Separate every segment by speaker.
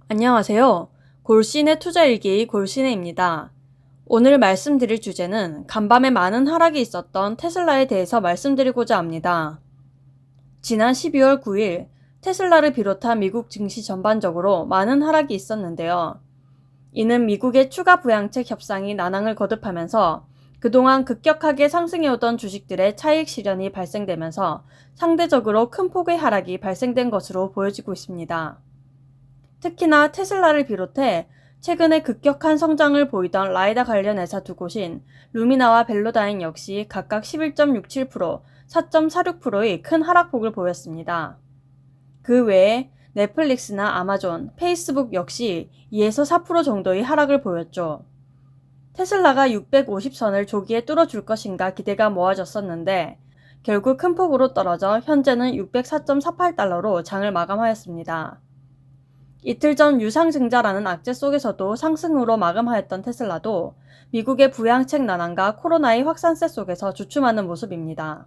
Speaker 1: 안녕하세요. 골신의 투자일기 골신혜입니다. 오늘 말씀드릴 주제는 간밤에 많은 하락이 있었던 테슬라에 대해서 말씀드리고자 합니다. 지난 12월 9일 테슬라를 비롯한 미국 증시 전반적으로 많은 하락이 있었는데요. 이는 미국의 추가 부양책 협상이 난항을 거듭하면서 그동안 급격하게 상승해오던 주식들의 차익 실현이 발생되면서 상대적으로 큰 폭의 하락이 발생된 것으로 보여지고 있습니다. 특히나 테슬라를 비롯해 최근에 급격한 성장을 보이던 라이다 관련 회사 두 곳인 루미나와 벨로다인 역시 각각 11.67%, 4.46%의 큰 하락폭을 보였습니다. 그 외에 넷플릭스나 아마존, 페이스북 역시 2에서 4% 정도의 하락을 보였죠. 테슬라가 650선을 조기에 뚫어줄 것인가 기대가 모아졌었는데 결국 큰 폭으로 떨어져 현재는 604.48달러로 장을 마감하였습니다. 이틀 전 유상증자라는 악재 속에서도 상승으로 마감하였던 테슬라도 미국의 부양책 난항과 코로나의 확산세 속에서 주춤하는 모습입니다.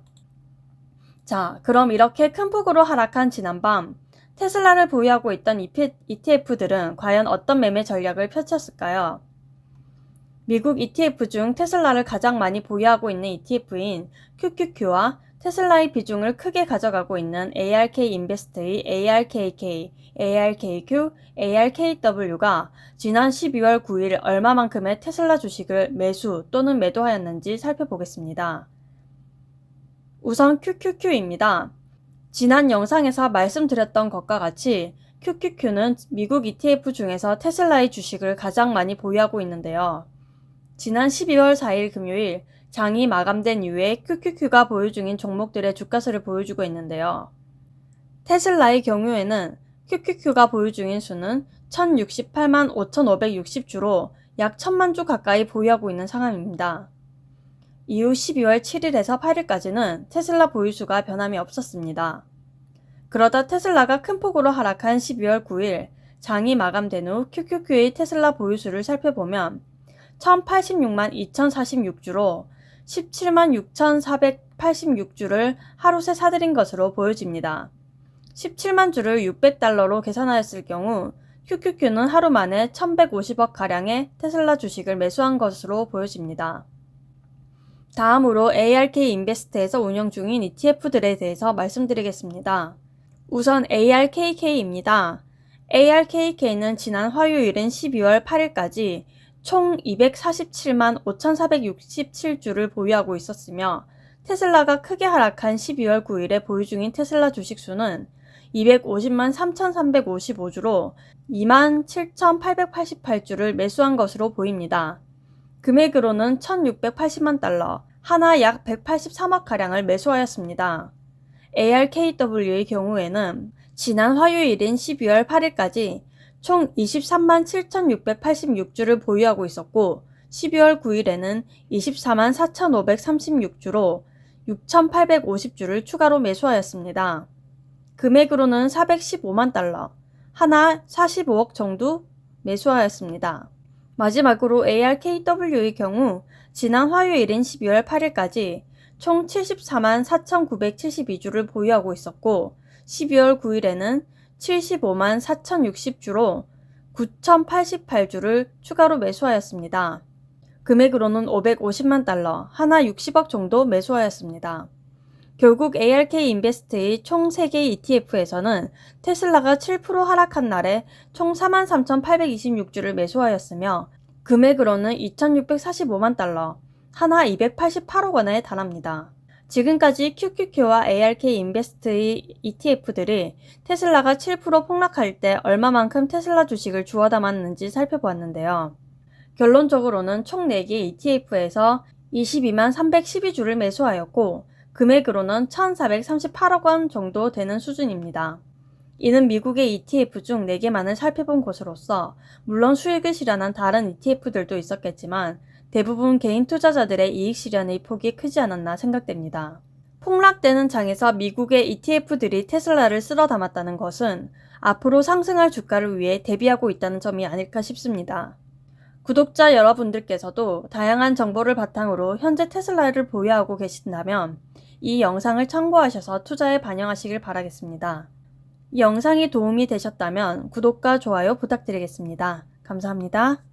Speaker 1: 자, 그럼 이렇게 큰 폭으로 하락한 지난밤 테슬라를 보유하고 있던 ETF들은 과연 어떤 매매 전략을 펼쳤을까요? 미국 ETF 중 테슬라를 가장 많이 보유하고 있는 ETF인 QQQ와 테슬라의 비중을 크게 가져가고 있는 ARK 인베스트의 ARKK, ARKQ, ARKW가 지난 12월 9일 얼마만큼의 테슬라 주식을 매수 또는 매도하였는지 살펴보겠습니다. 우선 QQQ입니다. 지난 영상에서 말씀드렸던 것과 같이 QQQ는 미국 ETF 중에서 테슬라의 주식을 가장 많이 보유하고 있는데요. 지난 12월 4일 금요일 장이 마감된 이후에 QQQ가 보유 중인 종목들의 주가수를 보여주고 있는데요. 테슬라의 경우에는 QQQ가 보유 중인 수는 1068만 5560주로 약 1000만 주 가까이 보유하고 있는 상황입니다. 이후 12월 7일에서 8일까지는 테슬라 보유수가 변함이 없었습니다. 그러다 테슬라가 큰 폭으로 하락한 12월 9일 장이 마감된 후 QQQ의 테슬라 보유수를 살펴보면 1086만 2046주로 17만 6486주를 하루 새 사들인 것으로 보여집니다. 17만 주를 600달러로 계산하였을 경우 QQQ는 하루 만에 1150억 가량의 테슬라 주식을 매수한 것으로 보여집니다. 다음으로 ARK 인베스트에서 운영 중인 ETF들에 대해서 말씀드리겠습니다. 우선 ARKK입니다. ARKK는 지난 화요일인 12월 8일까지 총 247만 5467주를 보유하고 있었으며 테슬라가 크게 하락한 12월 9일에 보유 중인 테슬라 주식수는 250만 3355주로 2만 7888주를 매수한 것으로 보입니다. 금액으로는 1680만 달러, 하나 약 183억가량을 매수하였습니다. ARKW의 경우에는 지난 화요일인 12월 8일까지 총 23만 7686주를 보유하고 있었고 12월 9일에는 24만 4536주로 6850주를 추가로 매수하였습니다. 금액으로는 415만 달러, 하나 45억 정도 매수하였습니다. 마지막으로 ARKW의 경우 지난 화요일인 12월 8일까지 총 74만 4972주를 보유하고 있었고 12월 9일에는 75만 4060주로 9088주를 추가로 매수하였습니다. 금액으로는 550만 달러, 하나 60억 정도 매수하였습니다. 결국 ARK 인베스트의 총 3개 ETF에서는 테슬라가 7% 하락한 날에 총 43,826주를 매수하였으며 금액으로는 2,645만 달러, 하나 288억 원에 달합니다. 지금까지 QQQ와 ARK 인베스트의 ETF들이 테슬라가 7% 폭락할 때 얼마만큼 테슬라 주식을 주워 담았는지 살펴보았는데요. 결론적으로는 총 4개 ETF에서 22만 312주를 매수하였고 금액으로는 1,438억 원 정도 되는 수준입니다. 이는 미국의 ETF 중 4개만을 살펴본 것으로서 물론 수익을 실현한 다른 ETF들도 있었겠지만 대부분 개인 투자자들의 이익 실현의 폭이 크지 않았나 생각됩니다. 폭락되는 장에서 미국의 ETF들이 테슬라를 쓸어 담았다는 것은 앞으로 상승할 주가를 위해 대비하고 있다는 점이 아닐까 싶습니다. 구독자 여러분들께서도 다양한 정보를 바탕으로 현재 테슬라를 보유하고 계신다면 이 영상을 참고하셔서 투자에 반영하시길 바라겠습니다. 이 영상이 도움이 되셨다면 구독과 좋아요 부탁드리겠습니다. 감사합니다.